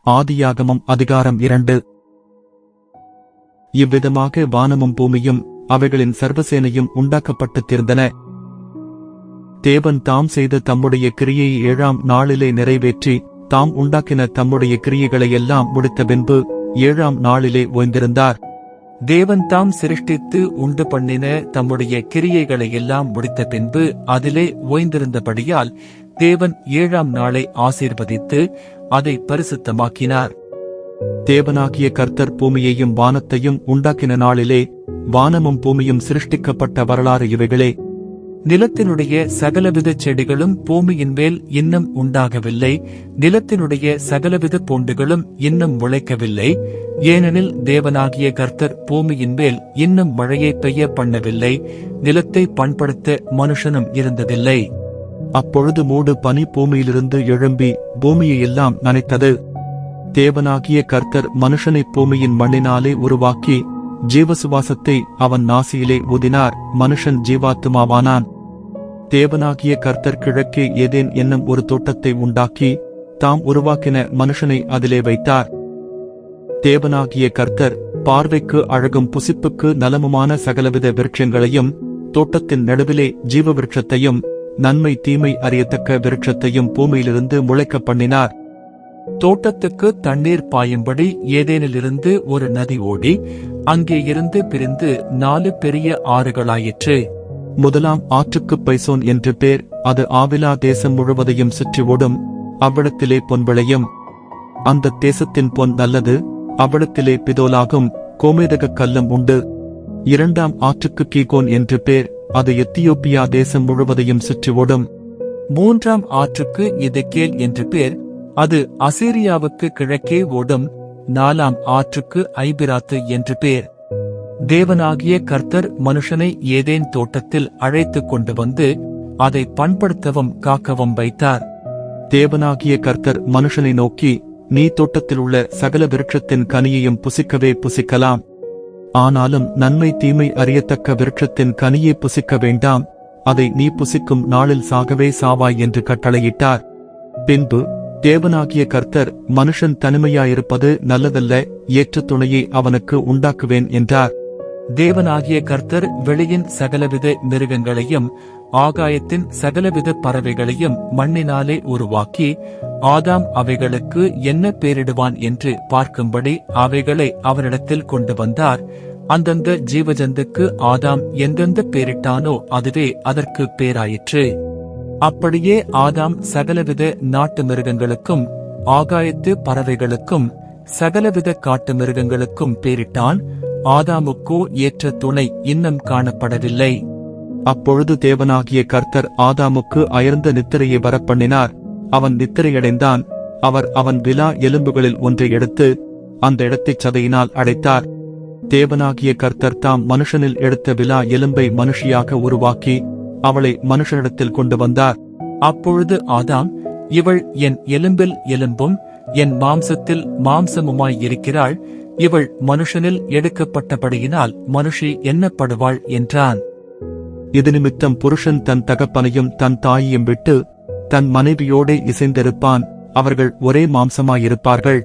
ஆதியாகமம் அதிகாரம் 2. இவ்விதமாக வானமும் பூமியும் அவைகளின் சர்வசேனையும் உண்டாக்கப்பட்டுத் தீர்ந்தன. தேவன் தாம் செய்த தம்முடைய கிரியையை 7ஆம் நாளிலே நிறைவேற்றி தாம் உண்டாக்கின தம்முடைய கிரியைகளை எல்லாம் முடித்த பின்பு 7ஆம் நாளிலே ஓய்ந்திருந்தார். தேவன் தாம் சிருஷ்டித்து உண்டு பண்ணின தம்முடைய கிரியைகளை எல்லாம் முடித்த பின்பு அதிலே ஓய்ந்திருந்தபடியால் தேவன் 7ஆம் நாளை ஆசீர்வதித்து அதை பரிசுத்தமாக்கினார். தேவனாகிய கர்த்தர் பூமியையும் வானத்தையும் உண்டாக்கின நாளிலே வானமும் பூமியும் சிருஷ்டிக்கப்பட்ட வரலாறு இவைகளே. நிலத்தினுடைய சகலவித செடிகளும் பூமியின் மேல் இன்னும் உண்டாகவில்லை, நிலத்தினுடைய சகலவித பூண்டுகளும் இன்னும் முளைக்கவில்லை, ஏனெனில் தேவனாகிய கர்த்தர் பூமியின் மேல் இன்னும் மழையை பெய்ய பண்ணவில்லை, நிலத்தை பண்படுத்த மனுஷனும் இருந்ததில்லை. அப்பொழுது மூடு பனி பூமியிலிருந்து எழும்பி பூமியை எல்லாம் நனைத்தது. தேவனாகிய கர்த்தர் மனுஷனை பூமியின் மண்ணினாலே உருவாக்கி ஜீவசுவாசத்தை அவன் நாசியிலே ஊதினார், மனுஷன் ஜீவாத்துமாவானான். தேவனாகிய கர்த்தர் கிழக்கே ஏதேன் என்னும் ஒரு தோட்டத்தை உண்டாக்கி தாம் உருவாக்கின மனுஷனை அதிலே வைத்தார். தேவனாகிய கர்த்தர் பார்வைக்கு அழகும் புசிப்புக்கு நலமுமான சகலவித விருட்சங்களையும் தோட்டத்தின் நடுவிலே ஜீவ விருட்சத்தையும் நன்மை தீமை அறியத்தக்க விருட்சத்தையும் பூமியிலிருந்து முளைக்க பண்ணினார். தோட்டத்துக்கு தண்ணீர் பாயும்படி ஏதேனிலிருந்து ஒரு நதி ஓடி அங்கே இருந்து பிரிந்து 4 பெரிய ஆறுகளாயிற்று. முதலாம் ஆற்றுக்கு பைசோன் என்று பேர். அது ஆவிலா தேசம் முழுவதையும் சுற்றி ஓடும். அவ்விடத்திலே பொன் விளையும். அந்த தேசத்தின் பொன் நல்லது. அவ்விடத்திலே பிதோலாகும் கோமேதகக் கல்லும் உண்டு. இரண்டாம் ஆற்றுக்கு கீகோன் என்று பேர். அது எத்தியோப்பியா தேசம் முழுவதையும் சுற்றி ஓடும். மூன்றாம் ஆற்றுக்கு இதெக்கேல் என்று பேர். அது அசீரியாவுக்கு கிழக்கே ஓடும். 4ஆம் ஆற்றுக்கு ஐபிராத்து என்று பேர். தேவனாகிய கர்த்தர் மனுஷனை ஏதேன் தோட்டத்தில் அழைத்துக் கொண்டு வந்து அதை பண்படுத்தவும் காக்கவும் வைத்தார். தேவனாகிய கர்த்தர் மனுஷனை நோக்கி, நீ தோட்டத்தில் உள்ள சகல விருட்சத்தின் கனியையும் புசிக்கவே புசிக்கலாம், ஆனாலும் நன்மை தீமை அறியத்தக்க விருட்சத்தின் கனியை புசிக்க வேண்டாம், அதை நீ புசிக்கும் நாளில் சாகவே சாவாய் என்று கட்டளையிட்டார். பின்பு தேவனாகிய கர்த்தர் மனுஷன் தனிமையாயிருப்பது நல்லதல்ல, ஏற்ற துணையை அவனுக்கு உண்டாக்குவேன் என்றார். தேவனாகிய கர்த்தர் வெளியின் சகலவித மிருகங்களையும் ஆகாயத்தின் சகலவித பறவைகளையும் மண்ணினாலே உருவாக்கி ஆதாம் அவைகளுக்கு என்ன பேரிடுவான் என்று பார்க்கும்படி அவைகளை அவரிடத்தில் கொண்டு வந்தார். அந்தந்த ஜீவஜந்துக்கு ஆதாம் எந்தெந்த பேரிட்டானோ அதுவே அதற்கு பேராயிற்று. அப்படியே ஆதாம் சகலவித நாட்டு மிருகங்களுக்கும் ஆகாயத்து பறவைகளுக்கும் சகலவித காட்டு மிருகங்களுக்கும் பேரிட்டான். ஆதாமுக்கோ ஏற்ற துணை இன்னும் காணப்படவில்லை. அப்பொழுது தேவனாகிய கர்த்தர் ஆதாமுக்கு அயர்ந்த நித்திரையை வரப்பண்ணினார். அவன் நித்திரையடைந்தான். அவர் அவன் விலா எலும்புகளில் ஒன்றை எடுத்து அந்த இடத்தைச் சதையினால் அடைத்தார். தேவனாகிய கர்த்தர் தாம் மனுஷனில் எடுத்த விலா எலும்பை மனுஷியாக உருவாக்கி அவளை மனுஷனிடத்தில் கொண்டு வந்தார். அப்பொழுது ஆதாம், இவள் என் எலும்பில் எலும்பும் என் மாம்சத்தில் மாம்சமுமாய் இருக்கிறாள், இவள் மனுஷனில் எடுக்கப்பட்டபடியினால் மனுஷி எண்ணப்படுவாள் என்றான். இது நிமித்தம் புருஷன் தன் தகப்பனையும் தன் தாயையும் விட்டு தன் மனைவியோடே இசைந்திருப்பான், அவர்கள் ஒரே மாம்சமாயிருப்பார்கள்.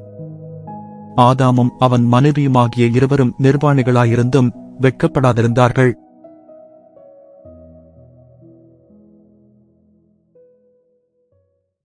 ஆதாமும் அவன் மனைவியுமாகிய இருவரும் நிர்வாணிகளாயிருந்தும் வெட்கப்படாதிருந்தார்கள்.